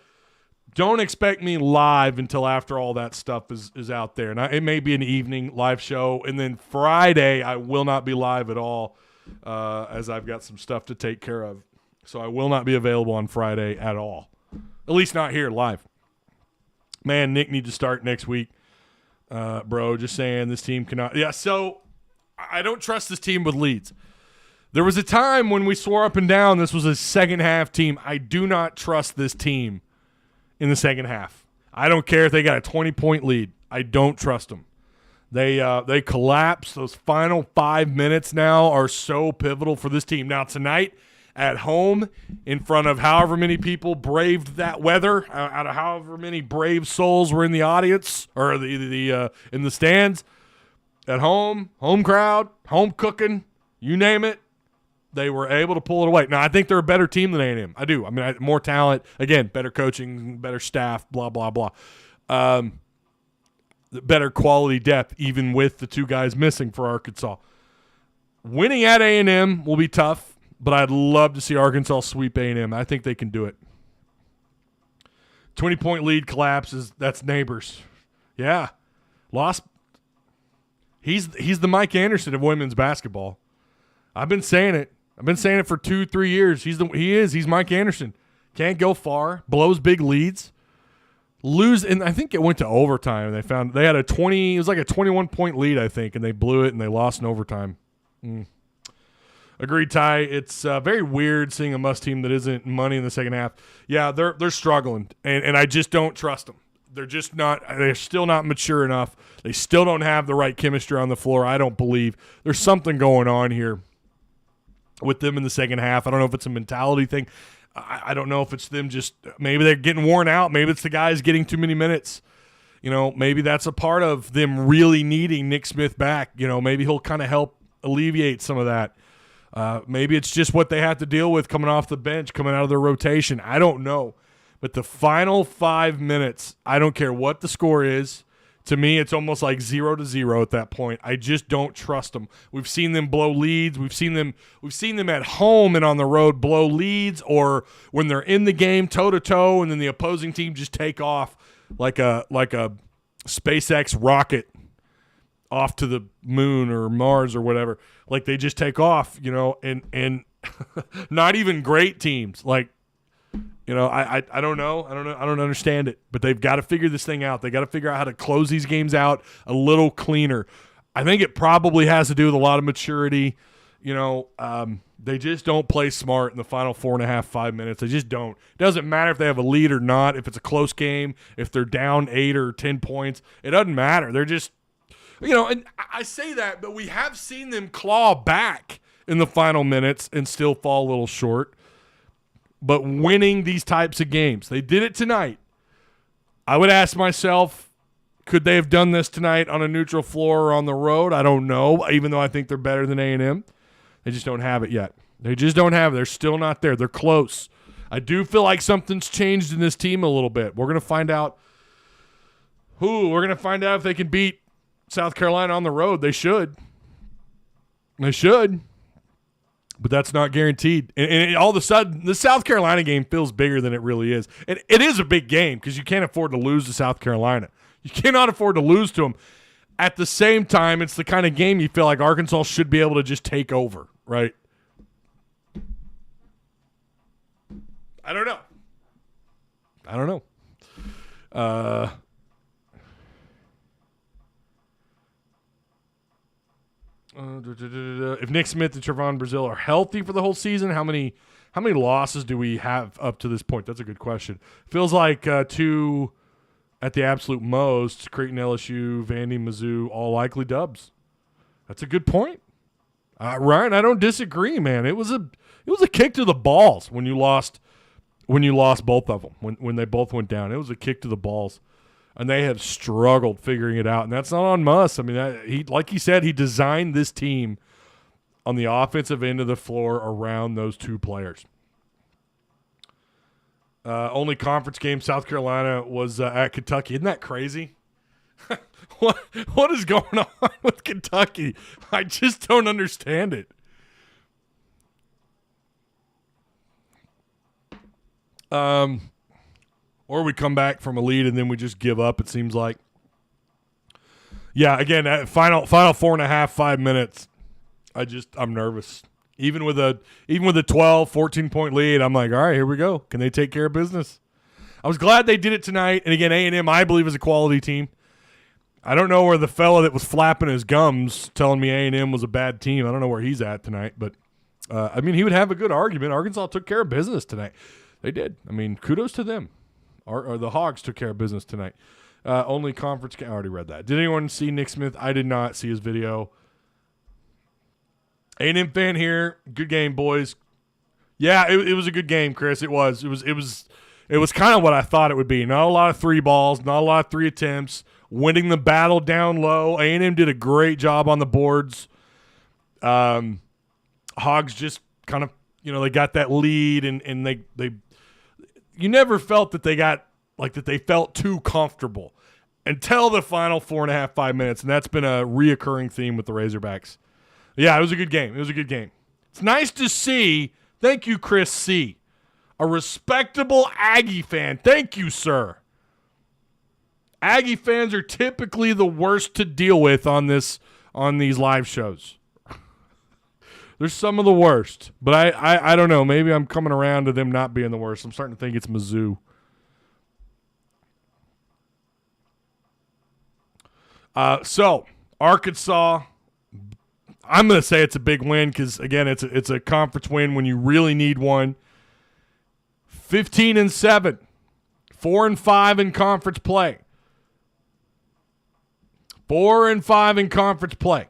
don't expect me live until after all that stuff is out there. Now, it may be an evening live show, and then Friday I will not be live at all as I've got some stuff to take care of. So I will not be available on Friday at all, at least not here live. Man, Nick needs to start next week, bro. Just saying, this team cannot. Yeah, so I don't trust this team with leads. There was a time when we swore up and down this was a second-half team. I do not trust this team in the second half. I don't care if they got a 20-point lead. I don't trust them. They collapse. Those final 5 minutes now are so pivotal for this team. Now, tonight, at home, in front of however many people braved that weather, out of however many brave souls were in the audience or the in the stands, at home crowd, home cooking, you name it, they were able to pull it away. Now, I think they're a better team than A&M. I do. I mean, more talent, again, better coaching, better staff, blah, blah, blah. Better quality depth, even with the two guys missing for Arkansas. Winning at A&M will be tough, but I'd love to see Arkansas sweep A&M. I think they can do it. 20-point lead collapses. That's Neighbors. Yeah. Lost. He's the Mike Anderson of women's basketball. I've been saying it. I've been saying it for 2-3 years. He's Mike Anderson. Can't go far. Blows big leads. Lose, and I think it went to overtime. They found they had it was like a 21-point lead, I think, and they blew it and they lost in overtime. Agreed, Ty. It's very weird seeing a Muss team that isn't money in the second half. Yeah, they're struggling, and I just don't trust them. They're just not. They're still not mature enough. They still don't have the right chemistry on the floor. I don't believe there's something going on here with them in the second half. I don't know if it's a mentality thing. I don't know if it's them just maybe they're getting worn out. Maybe it's the guys getting too many minutes. Maybe that's a part of them really needing Nick Smith back. Maybe he'll kind of help alleviate some of that. Maybe it's just what they have to deal with coming off the bench, coming out of their rotation. I don't know. But the final 5 minutes, I don't care what the score is. To me, it's almost like 0-0 at that point. I just don't trust them. We've seen them blow leads. We've seen them at home and on the road blow leads, or when they're in the game toe-to-toe and then the opposing team just take off like a SpaceX rocket off to the moon or Mars or whatever. Like they just take off, and not even great teams. Like, I don't know. I don't understand it. But they've got to figure this thing out. They got to figure out how to close these games out a little cleaner. I think it probably has to do with a lot of maturity. They just don't play smart in the final 4.5, 5 minutes. They just don't. It doesn't matter if they have a lead or not, if it's a close game, if they're down 8 or 10 points. It doesn't matter. They're just, and I say that, but we have seen them claw back in the final minutes and still fall a little short. But winning these types of games, they did it tonight. I would ask myself, could they have done this tonight on a neutral floor or on the road? I don't know, even though I think they're better than A&M. They just don't have it yet. They just don't have it. They're still not there. They're close. I do feel like something's changed in this team a little bit. We're going to find out We're going to find out if they can beat South Carolina on the road. They should. They should. But that's not guaranteed. And all of a sudden, the South Carolina game feels bigger than it really is. And it is a big game because you can't afford to lose to South Carolina. You cannot afford to lose to them. At the same time, it's the kind of game you feel like Arkansas should be able to just take over, right? I don't know. If Nick Smith and Trevon Brazile are healthy for the whole season, how many losses do we have up to this point? That's a good question. Feels like 2 at the absolute most. Creighton, LSU, Vandy, Mizzou, all likely dubs. That's a good point. Ryan, I don't disagree, man. It was a kick to the balls when you lost both of them when they both went down. It was a kick to the balls. And they have struggled figuring it out. And that's not on Muss. I mean, like he said, he designed this team on the offensive end of the floor around those 2 players. Only conference game, South Carolina was at Kentucky. Isn't that crazy? What is going on with Kentucky? I just don't understand it. Or we come back from a lead and then we just give up, it seems like. Yeah, again, that final 4.5, 5 minutes, I'm nervous. Even with a 12, 14-point lead, I'm like, all right, here we go. Can they take care of business? I was glad they did it tonight. And again, A&M, I believe, is a quality team. I don't know where the fella that was flapping his gums telling me A&M was a bad team. I don't know where he's at tonight. But, he would have a good argument. Arkansas took care of business tonight. They did. Kudos to them. Or the Hogs took care of business tonight. Only conference game. I already read that. Did anyone see Nick Smith? I did not see his video. A&M fan here. Good game, boys. Yeah, it was a good game, Chris. It was kind of what I thought it would be. Not a lot of 3 balls, not a lot of 3 attempts. Winning the battle down low. A&M did a great job on the boards. Hogs just kind of, they got that lead and they you never felt that they got that they felt too comfortable until the final 4.5, 5 minutes, and that's been a reoccurring theme with the Razorbacks. Yeah, it was a good game. It was a good game. It's nice to see. Thank you, Chris C., a respectable Aggie fan. Thank you, sir. Aggie fans are typically the worst to deal with on these live shows. They're some of the worst. But I don't know. Maybe I'm coming around to them not being the worst. I'm starting to think it's Mizzou. So, Arkansas, I'm going to say it's a big win because, again, it's a conference win when you really need one. 15-7, 4-5 in conference play. 4-5 in conference play.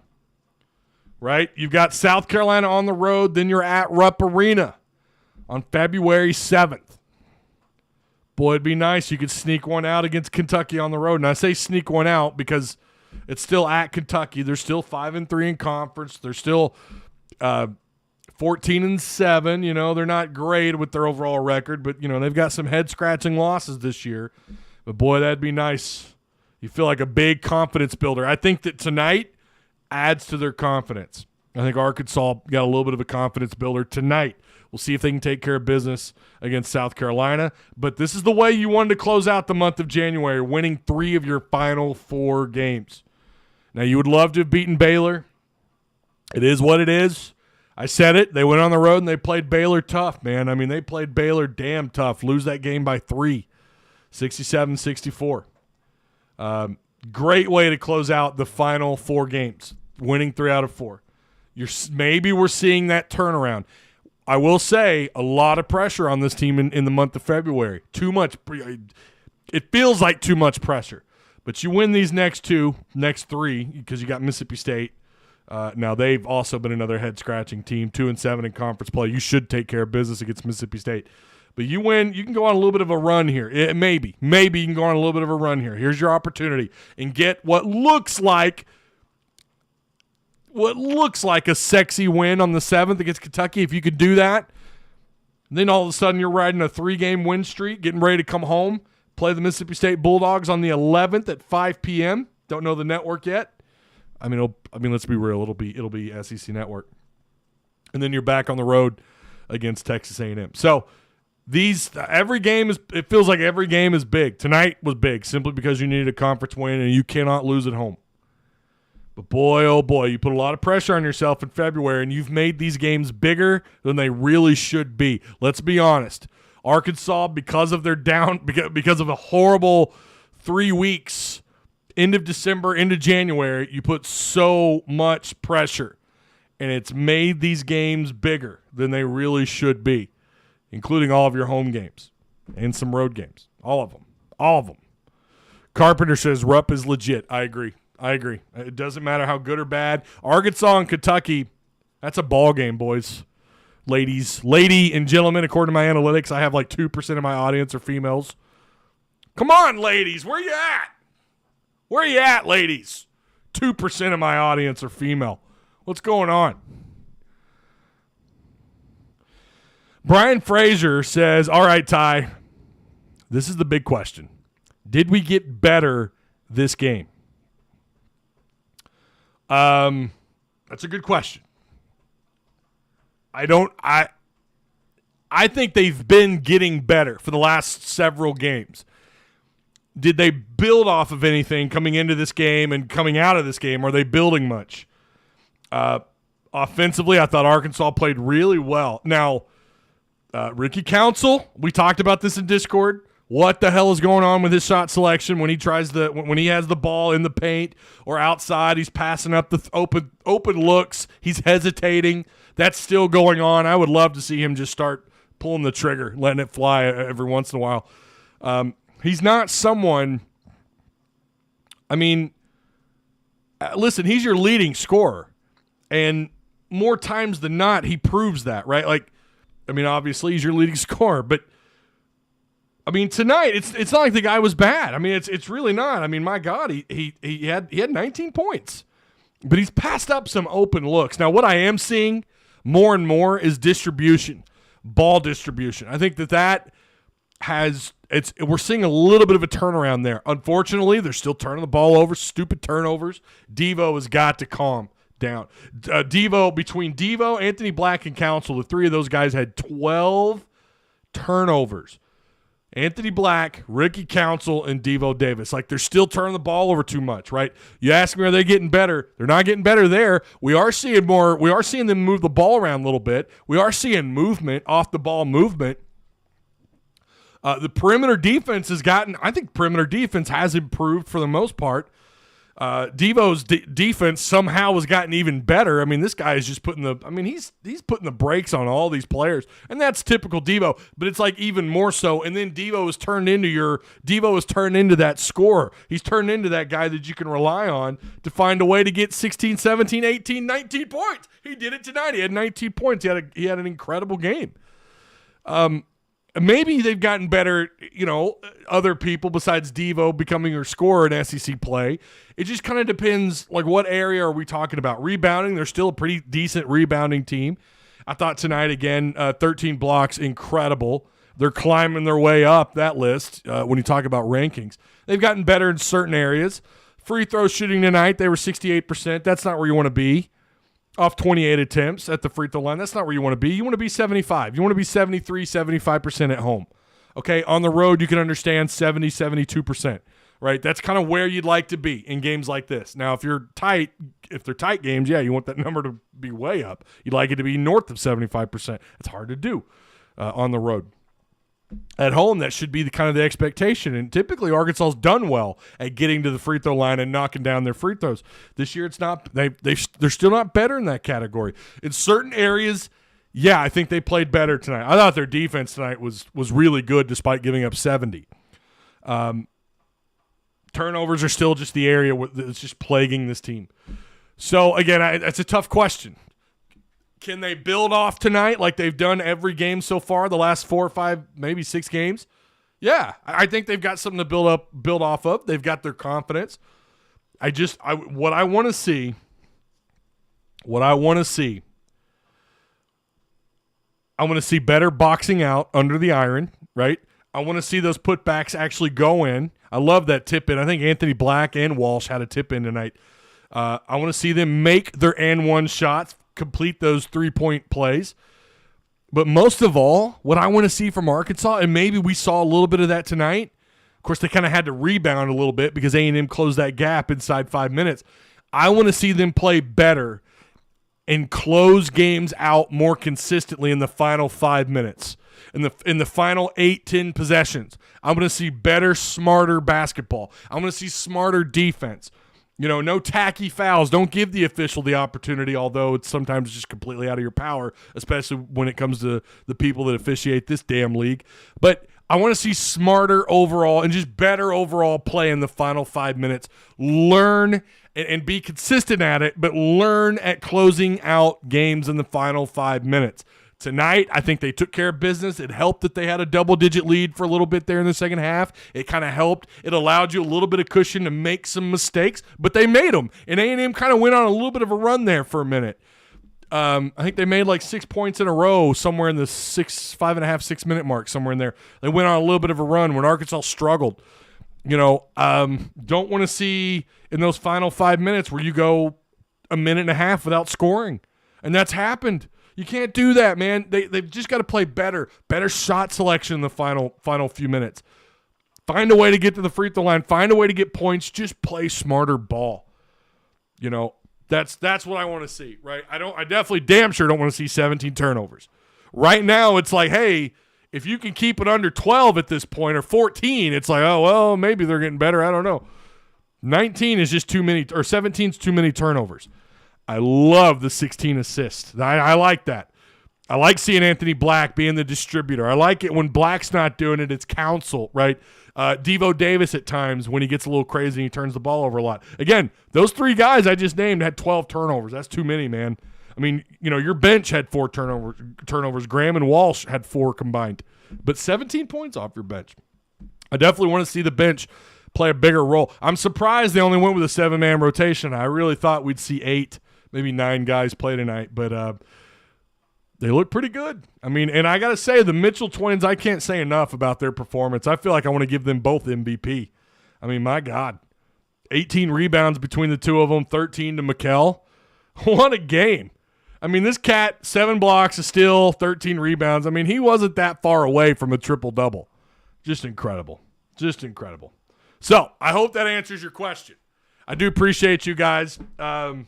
Right? You've got South Carolina on the road, then you're at Rupp Arena on February 7th. Boy, it'd be nice. You could sneak one out against Kentucky on the road. And I say sneak one out because it's still at Kentucky. They're still 5-3 in conference. They're still 14-7. You know, they're not great with their overall record, but, you know, they've got some head-scratching losses this year. But, boy, that'd be nice. You feel like a big confidence builder. I think that tonight adds to their confidence. I think Arkansas got a little bit of a confidence builder tonight. We'll see if they can take care of business against South Carolina. But this is the way you wanted to close out the month of January, winning 3 of your final 4 games. Now, you would love to have beaten Baylor. It is what it is. I said it. They went on the road and they played Baylor tough, man. I mean, they played Baylor damn tough. Lose that game by 3, 67-64. Great way to close out the final 4 games, winning 3 out of 4. Maybe we're seeing that turnaround. I will say a lot of pressure on this team in the month of February. Too much. It feels like too much pressure. But you win these next 3 because you got Mississippi State. Now, they've also been another head-scratching team, 2-7 in conference play. You should take care of business against Mississippi State. But you win, you can go on a little bit of a run here. Maybe you can go on a little bit of a run here. Here's your opportunity and get what looks like a sexy win on the 7th against Kentucky. If you could do that, then all of a sudden you're riding a 3-game win streak, getting ready to come home, play the Mississippi State Bulldogs on the 11th at 5 p.m. Don't know the network yet. I mean, let's be real. It'll be SEC Network, and then you're back on the road against Texas A&M. So it feels like every game is big. Tonight was big simply because you needed a conference win and you cannot lose at home. But boy, oh boy, you put a lot of pressure on yourself in February and you've made these games bigger than they really should be. Let's be honest. Arkansas, because of because of a horrible 3 weeks, end of December, into January, you put so much pressure and it's made these games bigger than they really should be, including all of your home games and some road games. All of them. Carpenter says Rupp is legit. I agree. It doesn't matter how good or bad. Arkansas and Kentucky, that's a ball game, boys. Lady and gentlemen, according to my analytics, I have like 2% of my audience are females. Come on, ladies. Where you at? Where you at, ladies? 2% of my audience are female. What's going on? Brian Fraser says, all right, Ty, this is the big question. Did we get better this game? That's a good question. I think they've been getting better for the last several games. Did they build off of anything coming into this game and coming out of this game? Are they building much? Offensively, I thought Arkansas played really well. Now, Ricky Council, we talked about this in Discord. What the hell is going on with his shot selection when he has the ball in the paint or outside? He's passing up the open looks. He's hesitating. That's still going on. I would love to see him just start pulling the trigger, letting it fly every once in a while. He's not someone. I mean, listen, he's your leading scorer, and more times than not, he proves that, right? Like, I mean, obviously he's your leading scorer, but I mean, tonight it's not like the guy was bad. I mean, it's really not. I mean, my God, he had 19 points, but he's passed up some open looks. Now, what I am seeing more and more is distribution, ball distribution. I think that we're seeing a little bit of a turnaround there. Unfortunately, they're still turning the ball over, stupid turnovers. Devo has got to calm. down. Between Devo, Anthony Black, and Council, the three of those guys had 12 turnovers. Anthony Black, Ricky Council, and Devo Davis. Like, they're still turning the ball over too much, right? You ask me, are they getting better? They're not getting better there. We are seeing more. We are seeing them move the ball around a little bit. We are seeing movement, off-the-ball movement. The perimeter defense has gotten – I think perimeter defense has improved for the most part. Devo's defense somehow has gotten even better. I mean, this guy is just putting the – I mean, he's putting the brakes on all these players, and that's typical Devo. But it's like even more so. And then Devo has turned into that scorer. He's turned into that guy that you can rely on to find a way to get 16, 17, 18, 19 points. He did it tonight. He had 19 points. He had an incredible game. Maybe they've gotten better, other people besides Devo becoming your scorer in SEC play. It just kind of depends, like, what area are we talking about? Rebounding, they're still a pretty decent rebounding team. I thought tonight, again, 13 blocks, incredible. They're climbing their way up that list when you talk about rankings. They've gotten better in certain areas. Free throw shooting tonight, they were 68%. That's not where you want to be. Off 28 attempts at the free throw line. That's not where you want to be. You want to be 75. You want to be 73, 75% at home. Okay, on the road, you can understand 70, 72%, right? That's kind of where you'd like to be in games like this. Now, if they're tight games, yeah, you want that number to be way up. You'd like it to be north of 75%. It's hard to do on the road. At home, that should be the expectation. And typically, Arkansas's done well at getting to the free throw line and knocking down their free throws. This year, it's not. They're still not better in that category. In certain areas, yeah, I think they played better tonight. I thought their defense tonight was really good despite giving up 70. Turnovers are still just the area that's just plaguing this team. So, again, that's a tough question. Can they build off tonight like they've done every game so far, the last 4 or 5, maybe 6 games? Yeah, I think they've got something to build off of. They've got their confidence. What I want to see, I want to see better boxing out under the iron, right? I want to see those putbacks actually go in. I love that tip in. I think Anthony Black and Walsh had a tip in tonight. I want to see them make their and one shots, complete those 3-point plays. But most of all, what I want to see from Arkansas, and maybe we saw a little bit of that tonight. Of course, they kind of had to rebound a little bit because A&M closed that gap inside 5 minutes. I want to see them play better and close games out more consistently in the final 5 minutes. In the final 8-10 possessions. I'm going to see better, smarter basketball. I'm going to see smarter defense. No tacky fouls. Don't give the official the opportunity, although it's sometimes just completely out of your power, especially when it comes to the people that officiate this damn league. But I want to see smarter overall and just better overall play in the final 5 minutes. Learn and be consistent at it, but learn at closing out games in the final 5 minutes. Tonight, I think they took care of business. It helped that they had a double-digit lead for a little bit there in the second half. It kind of helped. It allowed you a little bit of cushion to make some mistakes, but they made them. And A&M kind of went on a little bit of a run there for a minute. I think they made like 6 points in a row somewhere in the 5.5, 6 minute mark, somewhere in there. They went on a little bit of a run when Arkansas struggled. Don't want to see in those final 5 minutes where you go a minute and a half without scoring. And that's happened. You can't do that, man. They've just got to play better shot selection in the final few minutes. Find a way to get to the free throw line. Find a way to get points. Just play smarter ball. That's what I want to see, right? I definitely damn sure don't want to see 17 turnovers. Right now, it's like, hey, if you can keep it under 12 at this point or 14, it's like, oh well, maybe they're getting better. I don't know. 19 is just too many, or 17 is too many turnovers. I love the 16 assists. I like that. I like seeing Anthony Black being the distributor. I like it when Black's not doing it, it's Council, right? Devo Davis at times when he gets a little crazy and he turns the ball over a lot. Again, those 3 guys I just named had 12 turnovers. That's too many, man. I mean, your bench had 4 turnovers. Graham and Walsh had 4 combined. But 17 points off your bench. I definitely want to see the bench play a bigger role. I'm surprised they only went with a 7-man rotation. I really thought we'd see 8, maybe 9 guys play tonight, but they look pretty good. I mean, and I got to say, the Mitchell twins, I can't say enough about their performance. I feel like I want to give them both MVP. I mean, my God. 18 rebounds between the two of them, 13 to Mikkel. What a game. I mean, this cat, 7 blocks, a steal, 13 rebounds. I mean, he wasn't that far away from a triple-double. Just incredible. Just incredible. So, I hope that answers your question. I do appreciate you guys. I'm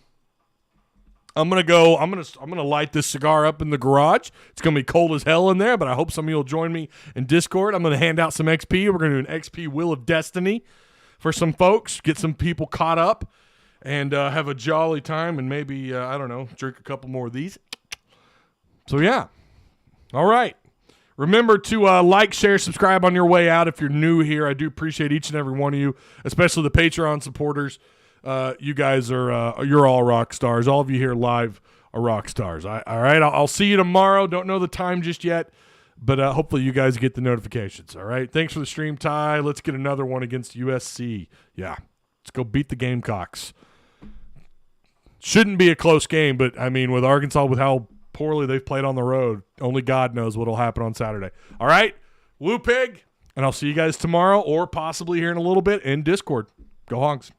gonna light this cigar up in the garage. It's gonna be cold as hell in there, but I hope some of you will join me in Discord. I'm gonna hand out some XP. We're gonna do an XP Wheel of Destiny for some folks, get some people caught up, and have a jolly time, and maybe I don't know, drink a couple more of these. So yeah, all right. Remember to like, share, subscribe on your way out if you're new here. I do appreciate each and every one of you, especially the Patreon supporters. You guys are you're all rock stars. All of you here live are rock stars. All right, I'll see you tomorrow. Don't know the time just yet, but hopefully you guys get the notifications. All right, thanks for the stream, Ty. Let's get another one against USC. Yeah, let's go beat the Gamecocks. Shouldn't be a close game, but I mean, with Arkansas, with how poorly they've played on the road, only God knows what will happen on Saturday. All right, Woo Pig, and I'll see you guys tomorrow or possibly here in a little bit in Discord. Go Hogs.